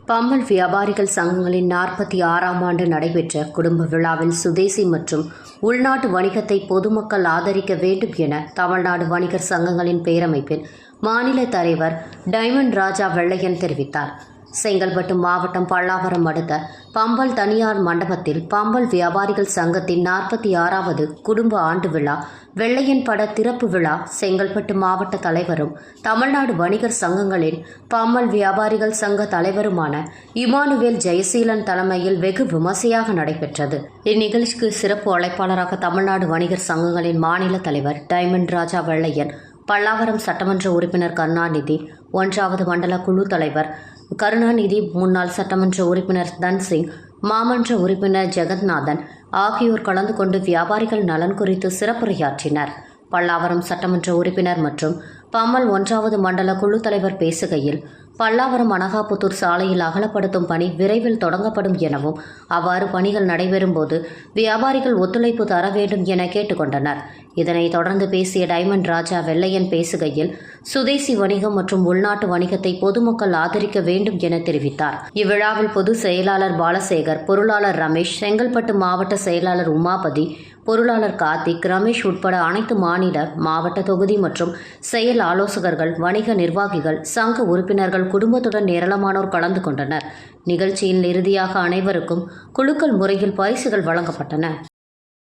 பம்மல் வியாபாரிகள் சங்கங்களின் 46ஆம் ஆண்டு நடைபெற்ற குடும்ப விழாவில் சுதேசி மற்றும் உள்நாட்டு வணிகத்தை பொதுமக்கள் ஆதரிக்க வேண்டும் என தமிழ்நாடு வணிகர் சங்கங்களின் பேரமைப்பின் மாநில தலைவர் டைமண்ட் ராஜா வெள்ளையன் தெரிவித்தார். செங்கல்பட்டு மாவட்டம் பல்லாவரம் அடுத்த பம்பல் தனியார் மண்டபத்தில் பம்பல் வியாபாரிகள் சங்கத்தின் 46வது குடும்ப ஆண்டு விழா, வெள்ளையன் பட திறப்பு விழா செங்கல்பட்டு மாவட்ட தலைவரும் தமிழ்நாடு வணிகர் சங்கங்களின் பம்மல் வியாபாரிகள் சங்க தலைவருமான இமானுவேல் ஜெயசீலன் தலைமையில் வெகு விமர்சையாக நடைபெற்றது. இந்நிகழ்ச்சிக்கு சிறப்பு அழைப்பாளராக தமிழ்நாடு வணிகர் சங்கங்களின் மாநில தலைவர் டைமண்ட் ராஜா வெள்ளையன், பல்லாவரம் சட்டமன்ற உறுப்பினர் கருணாநிதி, 1வது மண்டல குழு தலைவர் கருணாநிதி, முன்னாள் சட்டமன்ற உறுப்பினர் தன்சிங், மாமன்ற உறுப்பினர் ஜெகந்நாதன் ஆகியோர் கலந்து கொண்டு வியாபாரிகள் நலன் குறித்து சிறப்புரையாற்றினர். பல்லாவரம் சட்டமன்ற உறுப்பினர் மற்றும் பம்மல் 1வது மண்டல குழு தலைவர் பேசுகையில், பல்லாவரம் அனகாபுத்தூர் சாலையில் அகலப்படுத்தும் பணி விரைவில் தொடங்கப்படும் எனவும், அவ்வாறு பணிகள் நடைபெறும் போது வியாபாரிகள் ஒத்துழைப்பு தர வேண்டும் என கேட்டுக்கொண்டனர். இதனைத் தொடர்ந்து பேசிய டைமண்ட் ராஜா வெள்ளையன் பேசுகையில், சுதேசி வணிகம் மற்றும் உள்நாட்டு வணிகத்தை பொதுமக்கள் ஆதரிக்க வேண்டும் என தெரிவித்தார். இவ்விழாவில் பொதுச் செயலாளர் பாலசேகர், பொருளாளர் ரமேஷ், செங்கல்பட்டு மாவட்ட செயலாளர் உமாபதி, பொருளாளர் கார்த்திக், ரமேஷ் உட்பட அனைத்து மாநில, மாவட்ட, தொகுதி மற்றும் செயல் ஆலோசகர்கள், வணிக நிர்வாகிகள், சங்க உறுப்பினர்கள் குடும்பத்துடன் ஏராளமானோர் கலந்து கொண்டனர். நிகழ்ச்சியில் இறுதியாக அனைவருக்கும் குலுக்கல் முறையில் பரிசுகள் வழங்கப்பட்டன.